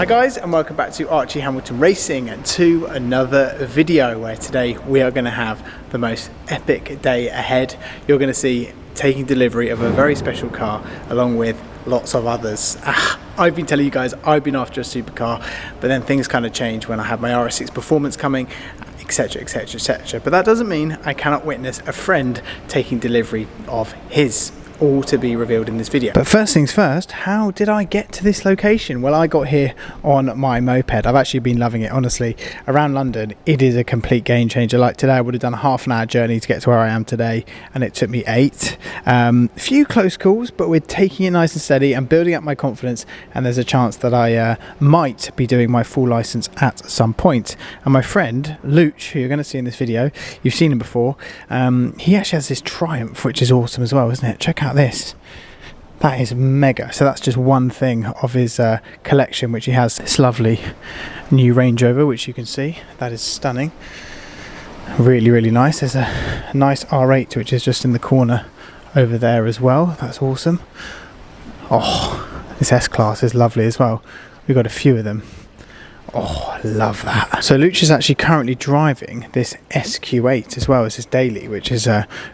Hi guys, and welcome back to Archie Hamilton Racing and to another video where today we are going to have the most epic day ahead. You're going to see taking delivery of a very special car along with lots of others. I've been telling you guys I've been after a supercar, but then things kind of change when I have my RS6 Performance coming, etc, etc, etc. But that doesn't mean I cannot witness a friend taking delivery of his. All to be revealed in this video. But first things first, how did I get to this location? Well, I got here on my moped. I've actually been loving it, honestly. Around London, it is a complete game changer. Like today, I would have done a half-an-hour journey to get to where I am today, and it took me 8. A few close calls, but we're taking it nice and steady and building up my confidence, and there's a chance that I might be doing my full license at some point. And my friend, Luch, who you're going to see in this video, you've seen him before, he actually has this Triumph, which is awesome as well, isn't it? Check out this. That is mega. So that's just one thing of his collection, which he has this lovely new Range Rover, which you can see. That is stunning. Really, really nice. There's a nice R8 which is just in the corner over there as well. That's awesome. Oh, this S-Class is lovely as well. We've got a few of them. Oh, I love that. So Luch is actually currently driving this SQ8 as well as his daily, which is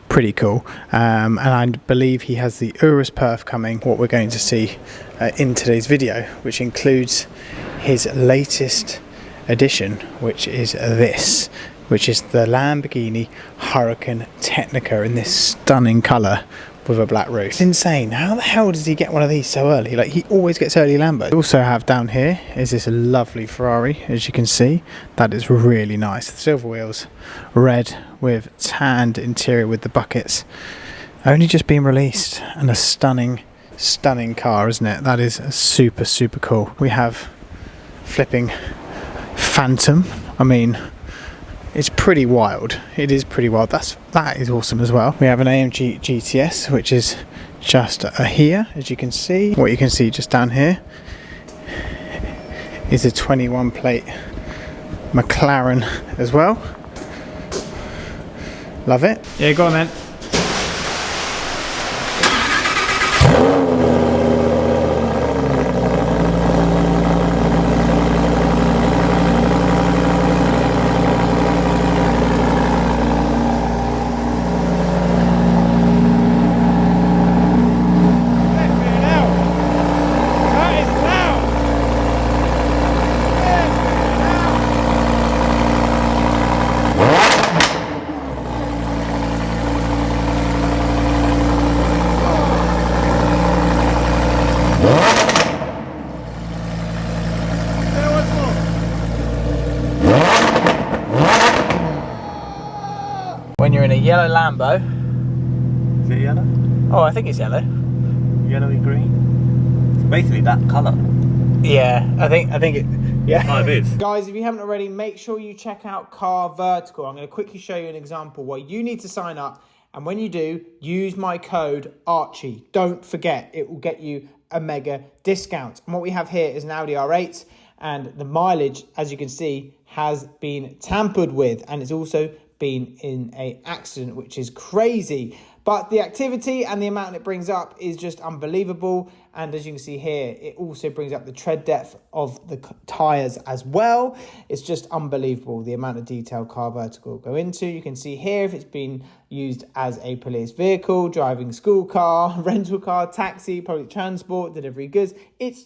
pretty cool. And I believe he has the Urus Perf coming, what we're going to see in today's video, which includes his latest addition, which is this, which is the Lamborghini Huracan Tecnica in this stunning colour with a black roof. It's insane. How the hell does he get one of these so early? Like, he always gets early Lambo. We also have down here is this lovely Ferrari, as you can see. That is really nice. Silver wheels, red with tanned interior with the buckets. Only just been released, and a stunning, stunning car, isn't it? That is super, super cool. We have flipping Phantom. I mean, it's pretty wild. It is pretty wild. That is awesome as well. We have an AMG GTS, which is just here, as you can see. What you can see just down here is a 21 plate McLaren as well. Love it. Yeah, go on then. When you're in a yellow Lambo. Is it yellow? Oh, I think it's yellow. Yellowy green? It's basically that colour. Yeah, I think it, yeah. Oh, it is. Guys, if you haven't already, make sure you check out CarVertical. I'm going to quickly show you an example where you need to sign up, and when you do, use my code Archie. Don't forget, it will get you a mega discount. And what we have here is an Audi R8, and the mileage, as you can see, has been tampered with, and it's also been in an accident, which is crazy. But the activity and the amount it brings up is just unbelievable. And as you can see here, it also brings up the tread depth of the tyres as well. It's just unbelievable the amount of detail CarVertical go into. You can see here if it's been used as a police vehicle, driving school car, rental car, taxi, public transport, delivery goods. It's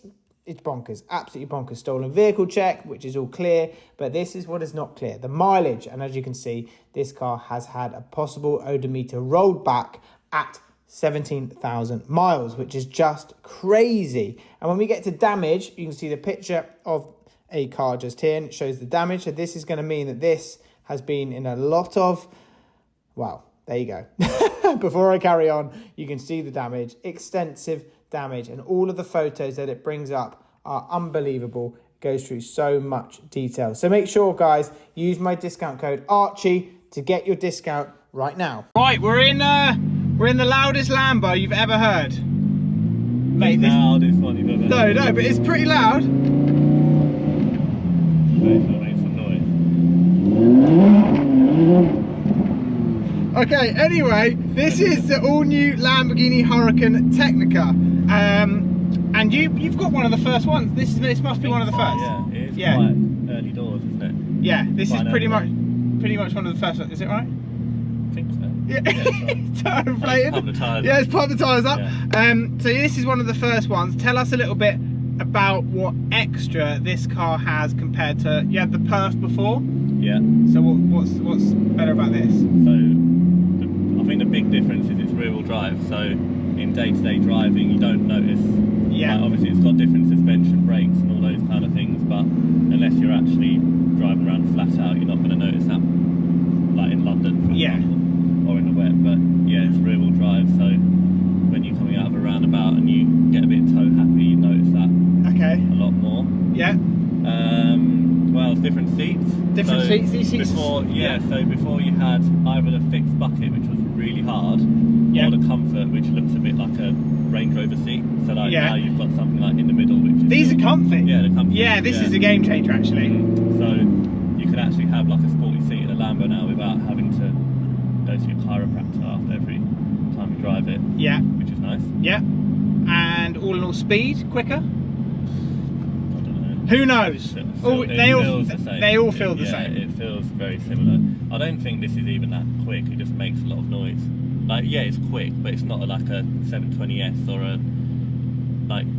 bonkers, absolutely bonkers. Stolen vehicle check, which is all clear, but this is what is not clear. The mileage, and as you can see, this car has had a possible odometer rolled back at 17,000 miles, which is just crazy. And when we get to damage, you can see the picture of a car just here, and it shows the damage. So this is going to mean that this has been in a lot of, well, there you go. Before I carry on, you can see the damage, extensive damage, and all of the photos that it brings up are unbelievable. It goes through so much detail. So make sure, guys, use my discount code Archie to get your discount right now. Right, we're in the loudest Lambo you've ever heard. Mate, the loudest one you've ever heard. No, but it's pretty loud. Make some noise. Okay, anyway, this is the all-new Lamborghini Huracan Tecnica. And And you've got one of the first ones. This must be one of the first. Yeah, it is quite early doors, isn't it? Yeah, this is pretty much one of the first ones. Is it right? I think so. Yeah, tire inflated. Pump the tyres Yeah, it's pump the tyres up. Yeah. So this is one of the first ones. Tell us a little bit about what extra this car has compared to, you had the Perf before. Yeah. So what's better about this? So I think the big difference is it's rear-wheel drive. So in day-to-day driving, you don't notice. Yeah. Like, obviously, it's got different suspension, brakes, and all those kind of things. But unless you're actually driving around flat out, you're not going to notice that. Like in London, for example, or in the wet. But yeah, it's rear-wheel drive. So when you're coming out of a roundabout and you get a bit toe happy, you notice that. Okay. A lot more. Yeah. Well, it's different seats. Different so seats. These seats. Before, so before you had either the fixed bucket, which was really hard, or the Comfort, which looks a bit like a Range Rover seat. So like now you've got something like in the middle, which is these are comfy. Yeah, the Comfort. Yeah, this is a game changer actually. So you can actually have like a sporty seat in a Lambo now without having to go to your chiropractor after every time you drive it. Yeah. Which is nice. Yeah. And all in all, speed quicker. Who knows? They all feel the same. It feels very similar. I don't think this is even that quick. It just makes a lot of noise. Like, yeah, it's quick, but it's not like a 720S or a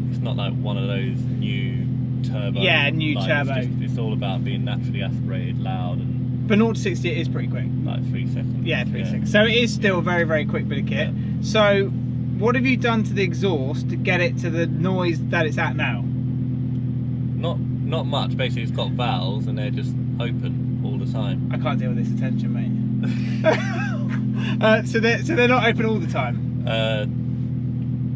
it's not like one of those new turbo. Yeah, new turbo. It's all about being naturally aspirated, loud, and. But 0 to 60 it is pretty quick. Like 3 seconds. Yeah, 3 seconds. So it is still a very, very quick bit of kit. Yeah. So what have you done to the exhaust to get it to the noise that it's at now? Not much. Basically, it's got valves and they're just open all the time. I can't deal with this attention, mate. So they're not open all the time.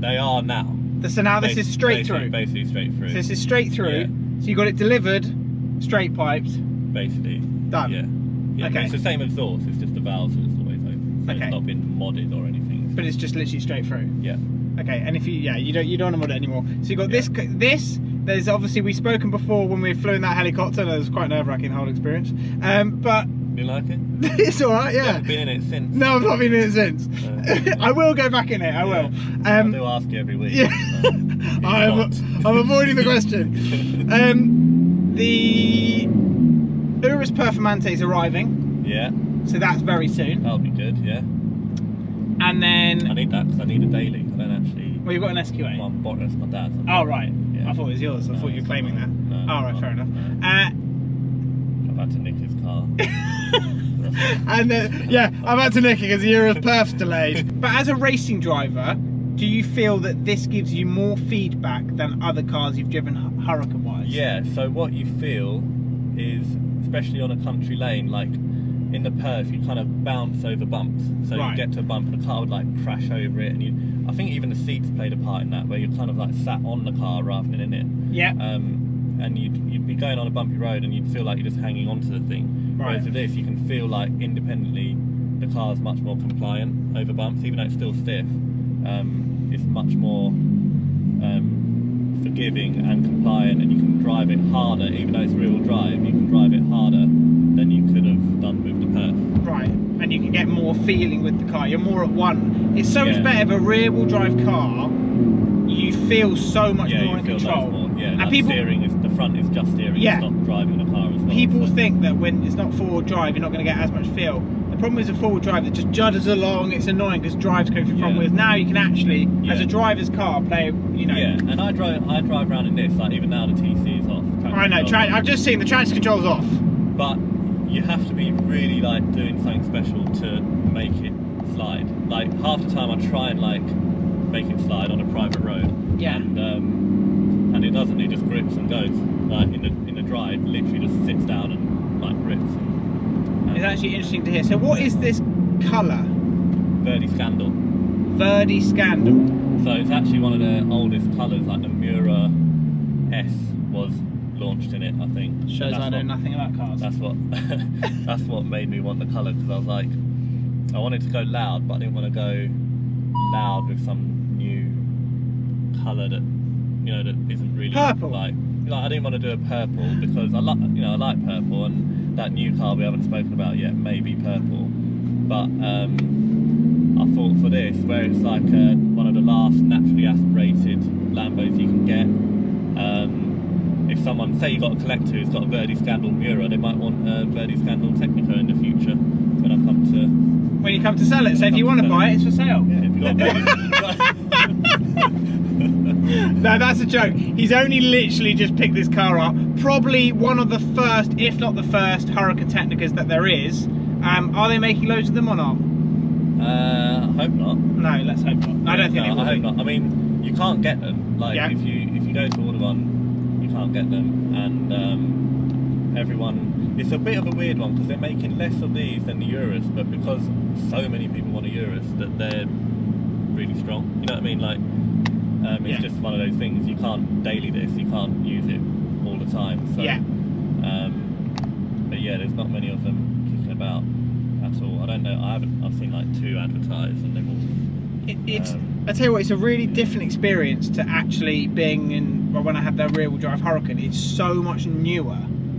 They are now. So now this is straight through. Basically straight through. So this is straight through. Yeah. So you got it delivered, straight piped. Basically. Done. Yeah. Okay. It's the same exhaust. It's just the valves that's always open. So okay. It's not been modded or anything. But it's just literally straight through. Yeah. Okay. And if you don't want to mod it anymore. So you got this. There's obviously, we've spoken before when we flew in that helicopter. That was quite nerve-wracking whole experience. But you like it? It's all right. Yeah. You haven't been in it since. No, I've not been in it since. I will go back in it. I will. I do ask you every week. Yeah. I'm avoiding the question. The Urus Performante is arriving. Yeah. So that's very soon. That'll be good. Yeah. And then I need that because I need a daily. I don't actually. Well, you've got an SQA. Well, I'm borrowing my dad's. Oh right. Yeah. I thought it was yours. I thought you were claiming that. No, oh right, fair enough. No. I've had to nick his car. And I've had to nick it because the Urus Perf's delayed. But as a racing driver, do you feel that this gives you more feedback than other cars you've driven Huracan wise? Yeah. So what you feel is, especially on a country lane, like in the Perf, you kind of bounce over bumps. So you get to a bump and the car would like crash over it, and I think even the seats played a part in that, where you're kind of like sat on the car rather than in it. Yeah. And you'd be going on a bumpy road and you'd feel like you're just hanging onto the thing. Right. Whereas with this, you can feel like independently the car's much more compliant over bumps, even though it's still stiff. It's much more forgiving and compliant, and you can drive it harder, even though it's rear-wheel drive. You can drive it harder than you could have done with the Perf. Right, and you can get more feeling with the car. You're more at one. It's so much better. Of a rear-wheel drive car, you feel so much more in control. And like people, steering is, the front is just steering. It's not driving the car as well. People think that when it's not four-wheel drive, you're not going to get as much feel. The problem is a four-wheel drive that just judders along. It's annoying because drives go through front wheels. Now you can actually, as a driver's car, play. Yeah, and I drive around in this. Like even now the TC is off. I know. I've just seen the traction control's off. But you have to be really like doing something special to make it slide. Like half the time I try and like make it slide on a private road. Yeah. And it doesn't. It just grips and goes. Like in the drive, literally just sits down and like grips. It's actually interesting to hear. So what is this colour? Verde Scandal. Verde Scandal. So it's actually one of the oldest colours. Like the Mura S was launched in it, I think. Shows I know nothing about cars. That's what made me want the colour, because I was like, I wanted to go loud, but I didn't want to go loud with some new colour that that isn't really purple. Like I didn't want to do a purple because I like purple, and that new car we haven't spoken about yet may be purple, but I thought for this, where it's like one of the last naturally aspirated Lambos you can get, if someone, say you got a collector who's got a Verdi Scandal Mura, they might want a Verdi Scandal Tecnica in the future when I come to... When you come to sell it, so if you want to buy it, it's for sale. Yeah, if you got a No, that's a joke. He's only literally just picked this car up. Probably one of the first, if not the first, Huracan Tecnicas that there is. Are they making loads of them or not? I hope not. No, let's hope not. I don't think they will. I hope not. I mean, you can't get them. Like, yeah. if you go to order one, you can't get them. And everyone, it's a bit of a weird one because they're making less of these than the Urus, but because so many people want a Urus, that they're really strong. You know what I mean? Like, it's just one of those things. You can't daily this. You can't use it all the time. So, yeah. But yeah, there's not many of them kicking about at all. I don't know. I've seen like 2 advertised, and they've all. I tell you what, it's a really different experience to actually being in. Well, when I had the rear-wheel drive Huracan, it's so much newer.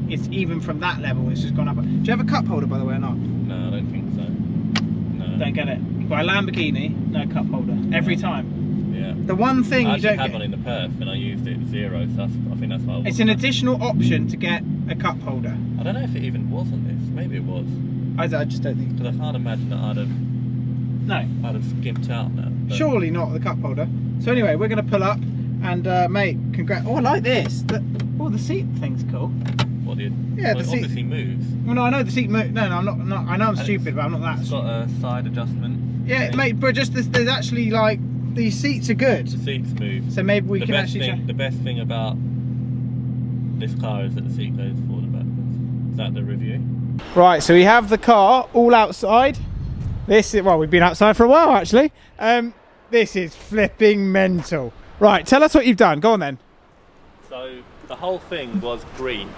It's even from that level, it's just gone up. Do you have a cup holder, by the way, or not? No, I don't think so. No. Don't get it. You buy a Lamborghini, no cup holder every time. Yeah. The one thing I you don't had get. one in the Perth, and I used it 0. So I think that's why. It's an additional option to get a cup holder. I don't know if it even was on this. Maybe it was. I just don't think. Because I can't imagine that I'd have skimped out now. But... Surely not the cup holder. So anyway, we're going to pull up, and mate, congrats. Oh, I like this. The seat thing's cool. What did? Yeah, well, the it seat obviously moves. Well, no, I know the seat moves. No, I'm not. I know I'm stupid, but I'm not that. It's got a side adjustment. Yeah, mate, but just there's actually like these seats are good. The seats move. So maybe we can actually. The best thing about this car is that the seat goes forward and backwards. Is that the review? Right, so we have the car all outside. This is, well, we've been outside for a while actually. This is flipping mental. Right, tell us what you've done. Go on then. So the whole thing was green.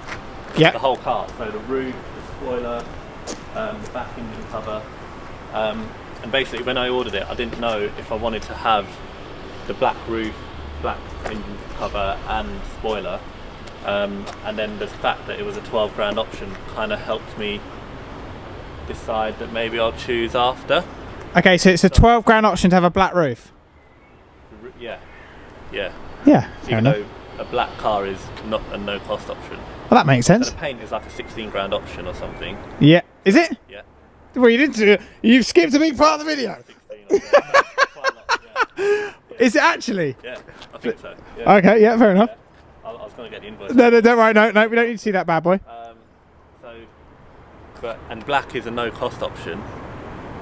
Yeah. The whole car. So the roof, the spoiler, the back engine cover. And basically when I ordered it, I didn't know if I wanted to have the black roof, black engine cover and spoiler. And then the fact that it was a 12 grand option kind of helped me decide that maybe I'll choose after. Okay, so it's a 12 grand option to have a black roof. Yeah. Yeah. Yeah, fair Even enough. though a black car is not a no cost option. Well, that makes sense. So the paint is like a 16 grand option or something. Yeah. Is it? Yeah. Well, you didn't do it. You've skipped a big part of the video. 16, quite a lot, yeah. Is it actually? Yeah, I think so. Yeah. Okay, yeah, fair enough. Yeah. I was going to get the invoice. No, don't worry. No, we don't need to see that bad boy. And black is a no cost option,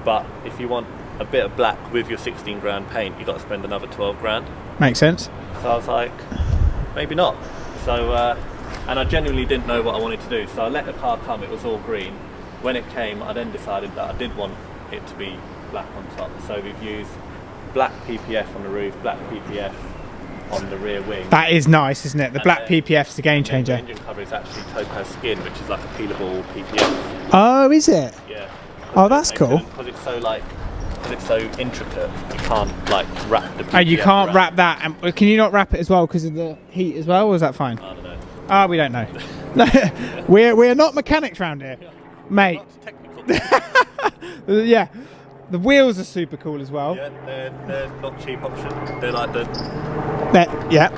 but if you want a bit of black with your 16 grand paint, you've got to spend another 12 grand. Makes sense. So I was like, maybe not. So, and I genuinely didn't know what I wanted to do. So I let the car come, it was all green. When it came, I then decided that I did want it to be black on top. So we've used black PPF on the roof, black PPF on the rear wing. That is nice, isn't it? The black PPF's the game changer. The engine cover is actually topaz skin, which is like a peelable PPF. Oh, is it? Yeah. Oh, that's cool. Because it's so intricate, you can't like wrap the PPF. Oh, you can't around. wrap that. And can you not wrap it as well because of the heat as well, or is that fine? I don't know. Oh, we don't know. we're not mechanics round here, mate. Yeah. The wheels are super cool as well. Yeah, they're not cheap option. They're like the... Yeah.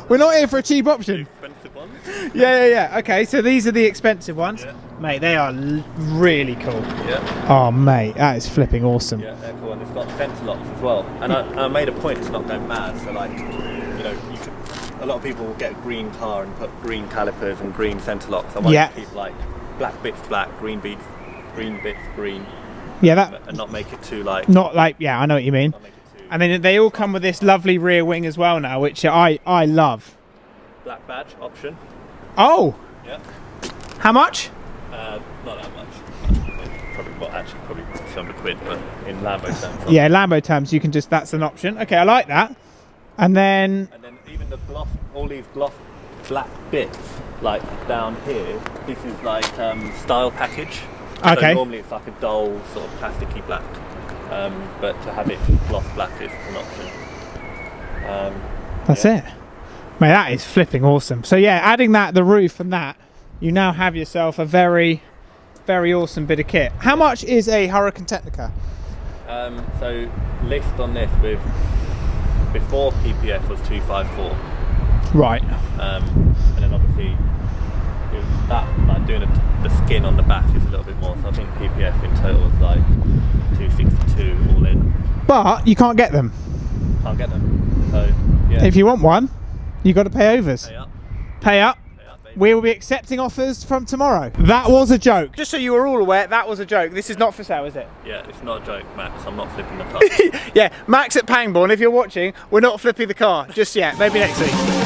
We're not here for a cheap option. expensive ones. Yeah. Okay, so these are the expensive ones. Yeah. Mate, they are really cool. Yeah. Oh, mate, that is flipping awesome. Yeah, they're cool. And it's got sensor locks as well. And I made a point to not go mad. So like, a lot of people will get a green car and put green calipers and green center locks. I want to keep like black bits black, green bits green. Yeah, and not make it too like. Not like, yeah, I know what you mean. And then they all come with this lovely rear wing as well now, which I love. Black badge option. Oh. Yeah. How much? Not that much. Probably 200 quid, but in Lambo terms. Yeah, Lambo terms, you can just, that's an option. Okay, I like that. And then even the gloss, all these gloss black bits, like down here, this is like style package. Okay. So normally it's like a dull sort of plasticky black, but to have it gloss black is an option. That's it. Mate, that is flipping awesome. So yeah, adding the roof and that, you now have yourself a very, very awesome bit of kit. How much is a Huracan Tecnica? So list on this with before PPF was 254. Right. And then obviously like doing the skin on the back is a little bit more. So I think PPF in total is like 262 all in. But you can't get them. Can't get them. So yeah. If you want one, you got to pay overs. Pay up. Pay up. Baby. We will be accepting offers from tomorrow. That was a joke. Just so you were all aware, that was a joke. This is not for sale, is it? Yeah, it's not a joke, Max. I'm not flipping the car. Yeah, Max at Pangbourne, if you're watching, we're not flipping the car just yet. Maybe next week.